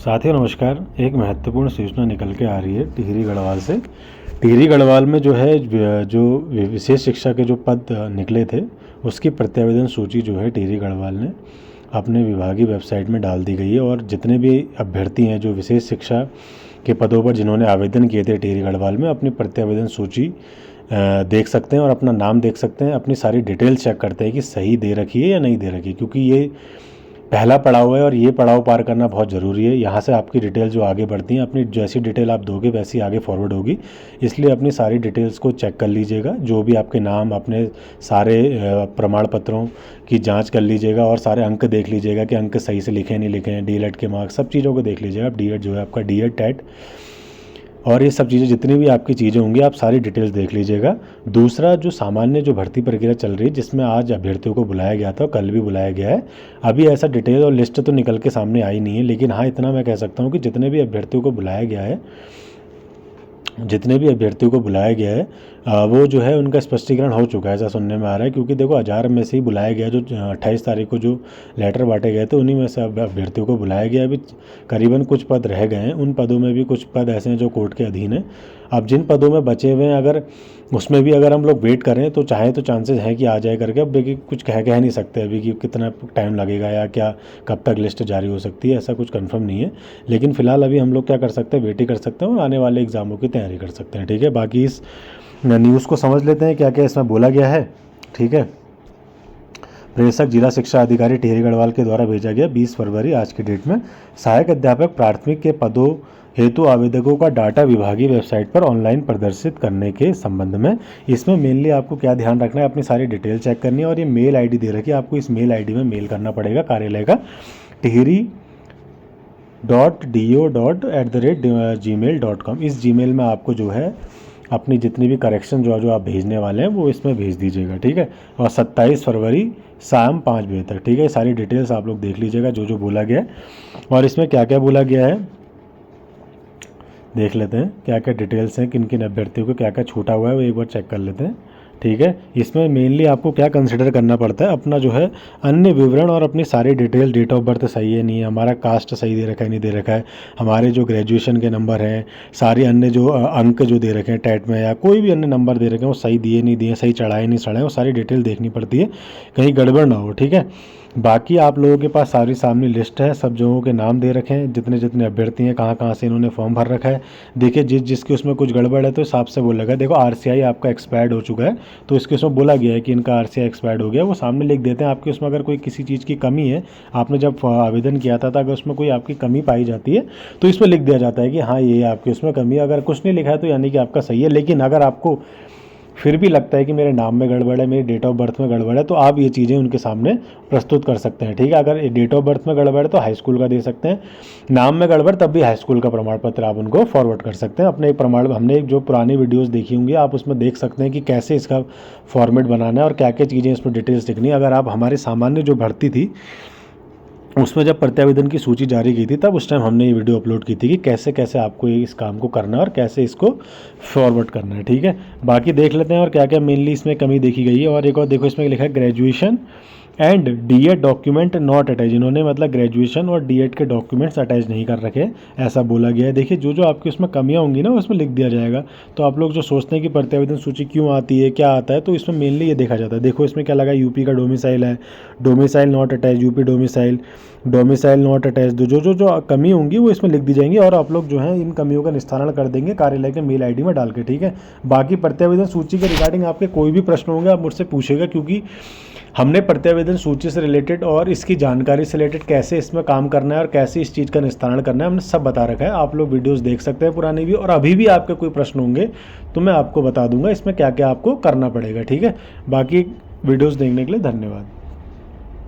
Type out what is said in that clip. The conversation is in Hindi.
साथियों नमस्कार। एक महत्वपूर्ण सूचना निकल के आ रही है टिहरी गढ़वाल से। टिहरी गढ़वाल में जो है जो विशेष शिक्षा के जो पद निकले थे उसकी प्रत्यावेदन सूची जो है टिहरी गढ़वाल ने अपने विभागीय वेबसाइट में डाल दी गई है। और जितने भी अभ्यर्थी हैं जो विशेष शिक्षा के पदों पर जिन्होंने आवेदन किए थे टिहरी गढ़वाल में, अपनी प्रत्यावेदन सूची देख सकते हैं और अपना नाम देख सकते हैं, अपनी सारी डिटेल्स चेक करते हैं कि सही दे रखी है या नहीं दे रखी है, क्योंकि ये पहला पड़ाव है और ये पड़ाव पार करना बहुत ज़रूरी है। यहाँ से आपकी डिटेल जो आगे बढ़ती हैं, अपनी जैसी डिटेल आप दोगे वैसी आगे फॉरवर्ड होगी, इसलिए अपनी सारी डिटेल्स को चेक कर लीजिएगा। जो भी आपके नाम, अपने सारे प्रमाण पत्रों की जांच कर लीजिएगा और सारे अंक देख लीजिएगा कि अंक सही से लिखे नहीं लिखे हैं, डीएलएड के मार्क्स, सब चीज़ों को देख लीजिएगा। डीएड जो है आपका, डीएड, टेट और ये सब चीज़ें, जितनी भी आपकी चीज़ें होंगी आप सारी डिटेल्स देख लीजिएगा। दूसरा, जो सामान्य जो भर्ती प्रक्रिया चल रही है जिसमें आज अभ्यर्थियों को बुलाया गया था, कल भी बुलाया गया है, अभी ऐसा डिटेल और लिस्ट तो निकल के सामने आई नहीं है, लेकिन हाँ इतना मैं कह सकता हूँ कि जितने भी अभ्यर्थियों को बुलाया गया है वो जो है उनका स्पष्टीकरण हो चुका है, ऐसा सुनने में आ रहा है। क्योंकि देखो 1000 में से ही बुलाया गया, जो 28 तारीख को जो लेटर बांटे गए थे उन्हीं में से अभ्यर्थियों को बुलाया गया। अभी करीबन कुछ पद रह गए हैं, उन पदों में भी कुछ पद ऐसे हैं जो कोर्ट के अधीन है। अब जिन पदों में बचे हुए हैं, अगर उसमें भी अगर हम लोग वेट करें तो चाहे तो चांसेस हैं कि आ जाए करके। अब देखिए कुछ कह नहीं सकते अभी कि कितना टाइम लगेगा या क्या, कब तक लिस्ट जारी हो सकती है, ऐसा कुछ कंफर्म नहीं है। लेकिन फिलहाल अभी हम लोग क्या कर सकते हैं, वेट ही कर सकते हैं और आने वाले एग्जामों की तैयारी कर सकते हैं। ठीक है, बाकी इस न्यूज़ को समझ लेते हैं क्या क्या इसमें बोला गया है। ठीक है, प्रेषक जिला शिक्षा अधिकारी टिहरी गढ़वाल के द्वारा भेजा गया 20 फरवरी आज की डेट में। सहायक अध्यापक प्राथमिक के पदों हेतु आवेदकों का डाटा विभागीय वेबसाइट पर ऑनलाइन प्रदर्शित करने के संबंध में। इसमें मेनली आपको क्या ध्यान रखना है, अपनी सारी डिटेल चेक करनी है। और ये मेल आईडी दे रखी है, आपको इस मेल आईडी में मेल करना पड़ेगा कार्यालय का, tiriri.do@gmail.com। इस जीमेल में आपको जो है अपनी जितनी भी करेक्शन जो आप भेजने वाले हैं वो इसमें भेज दीजिएगा। ठीक है, और 27 फरवरी शाम 5 बजे तक। ठीक है, सारी डिटेल्स आप लोग देख लीजिएगा जो जो बोला गया है। और इसमें क्या क्या बोला गया है देख लेते हैं, क्या क्या डिटेल्स हैं, किन किन अभ्यर्थियों को क्या क्या छूटा हुआ है वो एक बार चेक कर लेते हैं। ठीक है, इसमें मेनली आपको क्या कंसिडर करना पड़ता है, अपना जो है अन्य विवरण और अपनी सारी डिटेल, डेट ऑफ बर्थ सही है नहीं है, हमारा कास्ट सही दे रखा है नहीं दे रखा है, हमारे जो ग्रेजुएशन के नंबर हैं, सारे अन्य जो अंक जो दे रखे हैं टेट में या कोई भी अन्य नंबर दे रखे हैं वो सही दिए नहीं दिए, सही चढ़ाए नहीं चढ़ाए, वो सारी डिटेल देखनी पड़ती है, कहीं गड़बड़ ना हो। ठीक है, बाकी आप लोगों के पास सारी सामने लिस्ट है, सब जगहों के नाम दे रखे हैं, जितने जितने अभ्यर्थी हैं, कहाँ कहाँ से इन्होंने फॉर्म भर रखा है। देखिए जिसकी उसमें कुछ गड़बड़ है तो हिसाब से बोलेगा। देखो आरसीआई आपका एक्सपायर्ड हो चुका है तो इसके उसमें बोला गया है कि इनका आरसीआई एक्सपायर्ड हो गया, वो सामने लिख देते हैं। आपके उसमें अगर कोई किसी चीज़ की कमी है, आपने जब आवेदन किया था अगर उसमें कोई आपकी कमी पाई जाती है तो इसमें लिख दिया जाता है कि हाँ ये आपके उसमें कमी है। अगर कुछ नहीं लिखा है तो यानी कि आपका सही है। लेकिन अगर आपको फिर भी लगता है कि मेरे नाम में गड़बड़ है, मेरी डेट ऑफ बर्थ में गड़बड़ है, तो आप ये चीज़ें उनके सामने प्रस्तुत कर सकते हैं। ठीक है, अगर डेट ऑफ बर्थ में गड़बड़ है तो हाई स्कूल का दे सकते हैं, नाम में गड़बड़ तब भी हाई स्कूल का प्रमाण पत्र आप उनको फॉरवर्ड कर सकते हैं। अपने प्रमाण, हमने जो पुरानी वीडियोस देखी होंगी आप उसमें देख सकते हैं कि कैसे इसका फॉर्मेट बनाना है और क्या क्या चीज़ें इसमें डिटेल्स लिखनी है। अगर आप हमारे सामान्य जो भर्ती थी उसमें जब प्रत्यावेदन की सूची जारी की थी तब उस टाइम हमने ये वीडियो अपलोड की थी कि कैसे कैसे आपको इस काम को करना है और कैसे इसको फॉरवर्ड करना है। ठीक है, बाकी देख लेते हैं और क्या क्या मेनली इसमें कमी देखी गई है। और एक और देखो इसमें लिखा है graduation and D Ed document not attach, इन्होंने मतलब ग्रेजुएशन और डीएड के डॉक्यूमेंट्स अटैच नहीं कर रखे, ऐसा बोला गया है। देखिए जो जो आपकी उसमें कमियां होंगी ना उसमें लिख दिया जाएगा। तो आप लोग जो सोचते हैं कि प्रत्यावेदन सूची क्यों आती है, क्या आता है, तो इसमें मेनली ये देखा जाता है। देखो इसमें क्या लगा, यूपी का डोमिसाइल है, domicile not attach, UP domicile not attach, जो कमी होंगी वो इसमें लिख दी जाएंगी और आप लोग जो है इन कमियों का निस्तारण कर देंगे कार्यालय के मेल आईडी में डाल के। ठीक है, बाकी प्रत्यावेदन सूची के रिगार्डिंग आपके कोई भी प्रश्न होंगे आप मुझसे पूछेगा, क्योंकि हमने प्रत्यावेदन सूची से रिलेटेड और इसकी जानकारी से रिलेटेड कैसे इसमें काम करना है और कैसे इस चीज़ का निस्तारण करना है हमने सब बता रखा है। आप लोग वीडियोस देख सकते हैं पुरानी भी, और अभी भी आपके कोई प्रश्न होंगे तो मैं आपको बता दूंगा इसमें क्या क्या आपको करना पड़ेगा। ठीक है, बाकी वीडियोस देखने के लिए धन्यवाद।